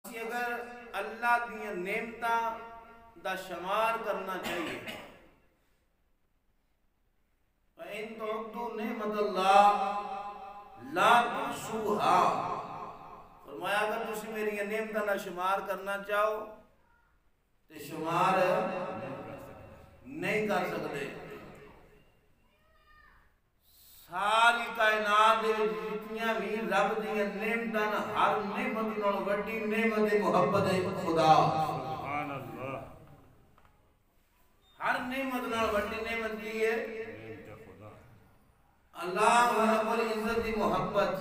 اگر اللہ دیا نعمتاں دا شمار کرنا چاہیے فَإِن تُعُدُّوا نِعْمَتَ اللَّهِ لَا تُحْصُوهَا، فرمایا اگر تسی میری نعمتاں دا شمار کرنا چاہو تو شمار نہیں کر سکتے۔ ساری کائنات جتنیاں بھی رب دیا نعمتاں ہر نعمت نال وڈی نعمت محبت خدا، سبحان اللہ، ہر نعمت نال وڈی نعمت کی ہے اللہ رب العزت دی محبت۔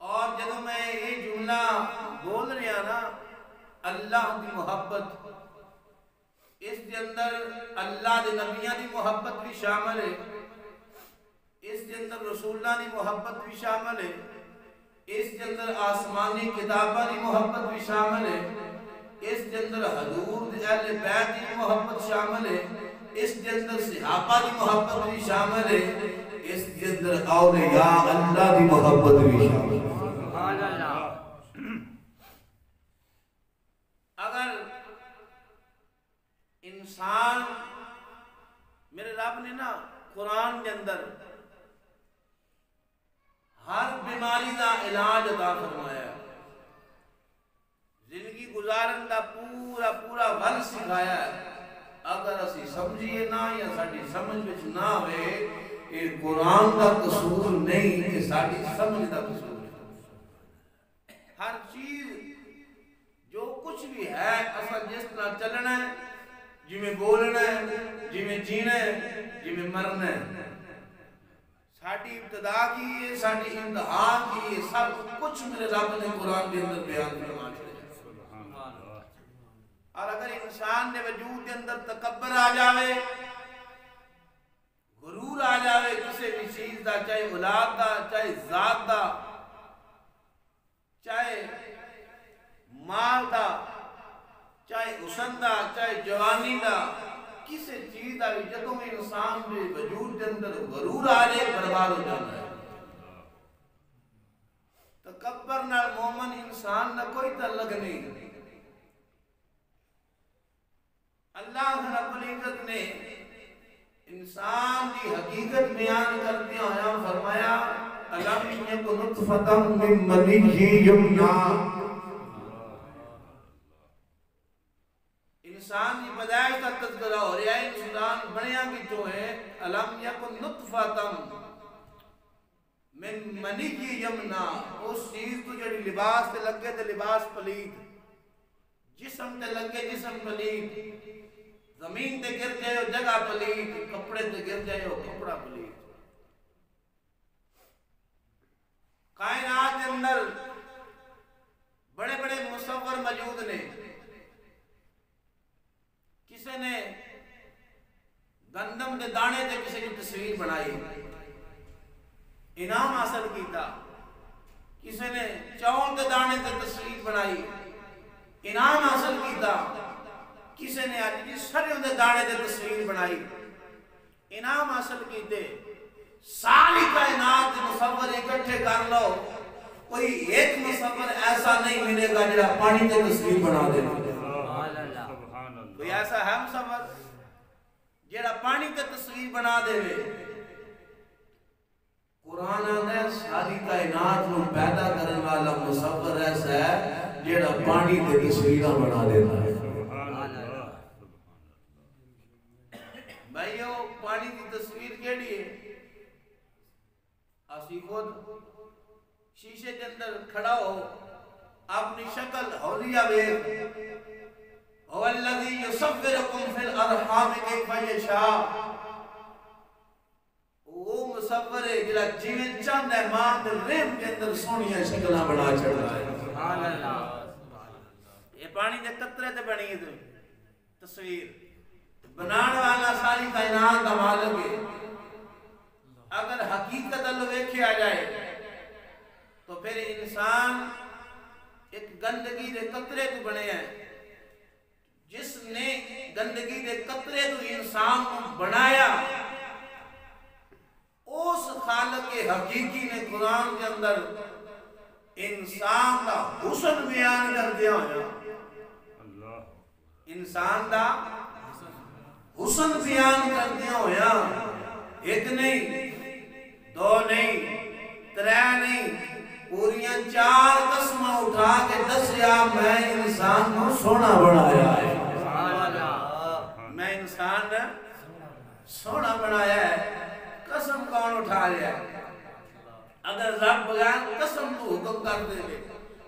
اور جب میں یہ جملہ بول رہا نا اللہ دی محبت، اس کے اندر اللہ دے نبیوں دی محبت بھی شامل ہے، اس کے اندر رسولہ دی محبت بھی شامل ہے، اس کے اندر آسمانی کتابہ دی محبت بھی شامل ہے، اس کے اندر حضور اہل بیت دی محبت شامل ہے، اس کے اندر صحابہ دی محبت بھی شامل ہے، اس کے اندر اولیاء اللہ دی محبت بھی شامل ہے۔ اگر انسان میرے رب نے نا قرآن کے اندر ہر بیماری دا علاج عطا فرمایا، زندگی گزارن دا پورا ول سکھایا ہے، اگر اسی سمجھیے نہ یا ساڑھی سمجھ بچ نہ ہوئے یہ قرآن دا قصور نہیں، یہ ساڑھی سمجھ دا قصور ہے۔ ہر چیز جو کچھ بھی ہے اصل جس طرح چلنا ہے، جی میں بولنا ہے، جی میں جینا ہے، جی میں مرنا ہے، ساڑھی ابتدا کی ہے، ساڑھی انتہا کی ہے، سب کچھ میرے رب نے قرآن کے اندر بیان فرما دیا۔ اور اگر انسان نے وجود کے اندر تکبر آ جاوے، غرور آ جاوے کسی بھی چیز دا، چاہے اولاد دا، چاہے ذات دا، چاہے مال دا، چاہے حسن دا، چاہے جوانی دا، کسی چیز دا بھی جدوں میں انسان کے وجود کے اندر غرور آ جائے برباد ہو جاتا ہے۔ تکبر نہ مومن انسان نہ کوئی تعلق نہیں۔ اللہ رب العزت نے انسان کی حقیقت بیان کرتے ہوئے فرمایا أَلَمْ يَكُ نُطْفَةً مِّن مَّنِيٍّ يُمْنَىٰ، انسان کی پیدائش کا تذکرہ ہو رہا ہے، انسان بنیا کی جو ہے أَلَمْ يَكُ نُطْفَةً مِّن مَّنِيٍّ يُمْنَىٰ، اس چیز تو جڑی لباس تے لگے تے لباس پلید، جسم تے لگے جسم پلید، زمین تے گر جائے ہو جگہ پلید، کپڑے تے گر جائے ہو کپڑا پلید۔ کائنات کے اندر بڑے بڑے مصور موجود نے، کسی نے گندم کے دانے تے کسی کی تصویر بنائی، انعام حاصل کیتا، کسی نے چاول کے دانے تے تصویر بنائی، انعام حاصل کیتا، کسی نے آج سریوں دے دانے دے تصویر بنائی، انعام حاصل کیتے۔ ساری کائنات مصور اکٹھے کر لو، کوئی ایک مصور ایسا نہیں ملے گا جڑا پانی تے تصویر بنا دے۔ کوئی ایسا ہے مصور جڑا پانی تے تصویر بنا دے؟ قرآن نے ساری کائنات کو پیدا کرنے والا مصور ایسا ہے جڑا پانی تے تصویراں بنا دیتا ہے۔ بھائیو پانی کی تصویر کیڑی ہے؟ اسی خود شیشے کے اندر کھڑا ہو، اپنی شکل حولیہ ویکھ، هو الذی یصورکم فی الارحام کیف یشاء، وہ مصور ہے جڑا جویں چاہندا ہے ماں دے رحم کے اندر سونیاں شکلاں بنا چھڑدا ہے۔ سبحان اللہ، یہ پانی دے قطرے تے بنی ہے تصویر، بنان والا ساری کائنات کا مالک ہے۔ اگر حقیقت اللہ ویکھے آ جائے تو پھر انسان ایک گندگی دے قطرے تو بنے ہیں، جس نے گندگی دے قطرے تو انسان کو بنایا، اس خالق حقیقی نے قرآن کے اندر انسان دا حسن بیان کر دیا ہویا انسان دا حسن بیان کر دیا ہویا ایک نہیں دو نہیں ترے نہیں پوریاں 4 قسمیں اٹھا کے دسیا میں انسان کو سونا بنایا ہے میں انسان سونا بنایا ہے قسم کون اٹھا رہا ہے اگر رب بغیر قسم تو حکم کر دے لے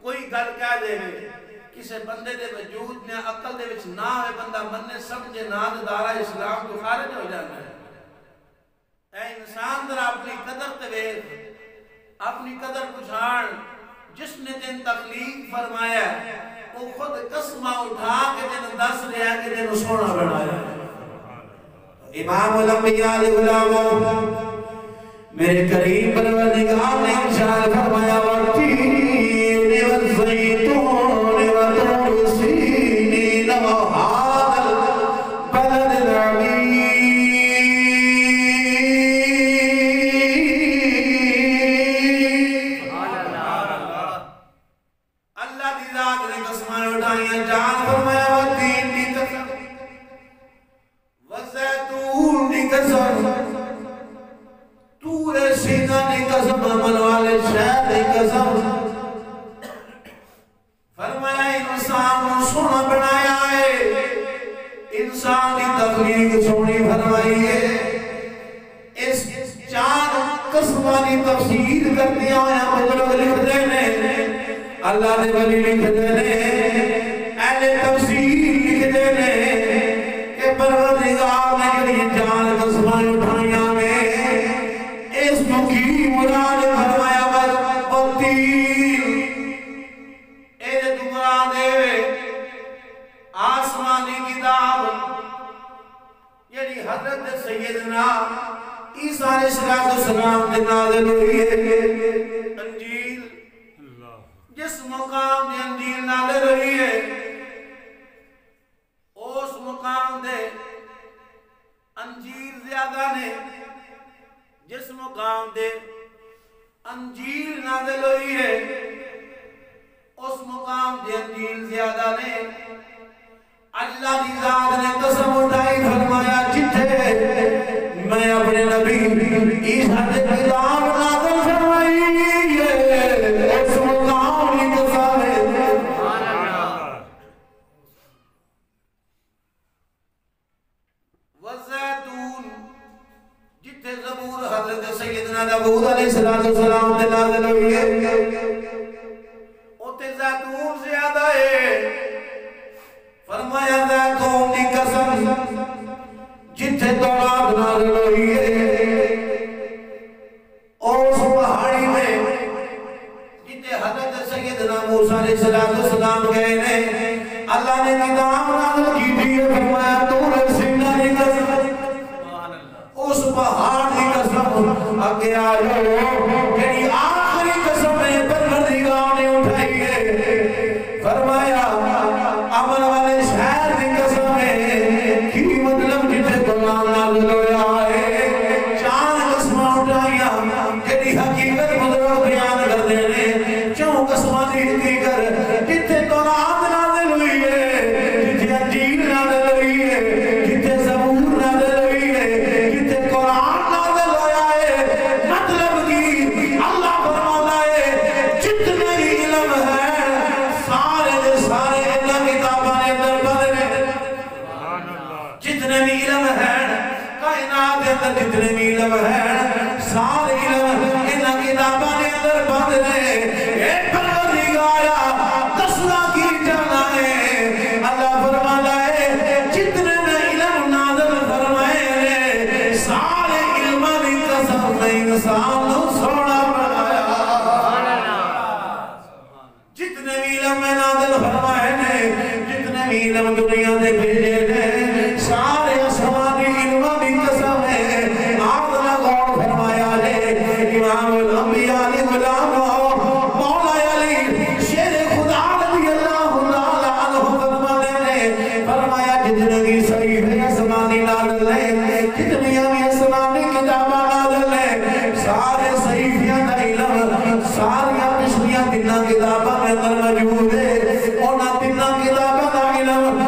کوئی گل کہہ دے لے کسے بندے دے وجود نے عقل دے وچ نہ ہوئے بندہ مننے سمجھے نہ دارہ اسلام تو خارج ہو جانا ہے اے انسان در اپنی قدر تویخ اپنی قدر پچھان جس نے تین تخلیق فرمایا ہے وہ خود قسمہ اٹھا کے تین دس لیا کہ تین سونا بنایا ہے امام الانبیاء علیہ غلاموں میرے قریب پروردگار نے ارشاد فرمایا والتین والزیتون وطور سینین وهذا البلد العمید اللہ دی ذات نے قسمیں اٹھائیاں جان فرمایا والتین دی قسم والزیتون دی قسم تور سینہ دی قسم عمل والے شہر دی قسم فرمایا انسان کو سونا بنایا ہے انسان دی تخلیق سونی فرمائی ہے اس 4 قسمہ دی تفسیر کر دیا ہویا بزرگ لکھ دینے اللہ دے ولی لکھ دینے اہل تفسیر لکھ دینے کہ پروردگار نے یہ 4 قسمہ اٹھائیاں میں اس کی مراد فرمایا والتین اے تو مراد ہے آسمانی کتاب یعنی حضرت سیدنا عیسیٰ علیہ السلام نے نازل ہوئی ہے انجیل جس مقام دے انجیل نازل ہوئی ہے اس مقام دے انجیل زیادہ نے جس مقام دے انجیل نازل ہوئی ہے اس مقام دے انجیل زیادہ نے اللہ دی ذات نے قسم اٹھائی فرمایا جتھے میں اپنے نبی عیسیٰ دے کتاب نازل فرمائی ہے اس مقام کی قسم ہے والزیتون جتھے زبور حضرت سیدنا داؤد علیہ السلام نے نازل ہوئی ہے اوتے زیتون زیادہ ہے فرمایا زیتون دی قسم جتھے تورات نازل ہوئی ہے اس پہاڑی میں جتھے حضرت سیدنا موسیٰ علیہ السلام گئے نے اللہ نے کتاب نازل کی تھی فرمایا طور سینہ دی قسم اس پہاڑ دی قسم آگے آجو یعنی آخری قسم میں پروردگار نے اٹھائی ہے فرمایا عمل والے شہر دی قسم ہے کی مطلب جتنے قرآن نازل ہویا ہے 4 قسمیں اٹھائیاں یعنی حقیقت بزرگ بیان کر دینے 4 قسمیں دی کر جتنے قرآن نازل ہوئی ہے جتنے انجیل نازل ہوئی ہے جتنے زبور نازل ہوئی ہے جتنے قرآن نازل ہویا ہے مطلب کی اللہ فرماتا ہے جتنے علم ہے سارے دے سارے اللہ کتاباں نے اندر بند نے جتنے بھی علم ہے کائنات کے اندر جتنے بھی علم ہے سارے علم اللہ کتاباں نے اندر بند نے اے پروردگارا دسنا کی جانا ہے اللہ فرماتا ہے جتنے نے علم نازل فرمائے نے سارے علم دی قسم نے انسان کو سونا بنایا جتنے بھی علم نازل فرمائے نے جتنے بھی علم دنیا دے بھیجے نے سارے آسمانی علم دی قسم ہے آپ نے غور فرمایا ہے امام الانبیاء علیہ غلام مولا علی شیر خدا رضی اللہ تعالی عنہ فرماتے ہیں فرمایا جتنے بھی صحیح ہے آسمانی نازل ہے جتنی بھی آسمانی کتاباں نازل ہے سارے صحیحیاں دا علم ساری پچھلیاں دنوں علم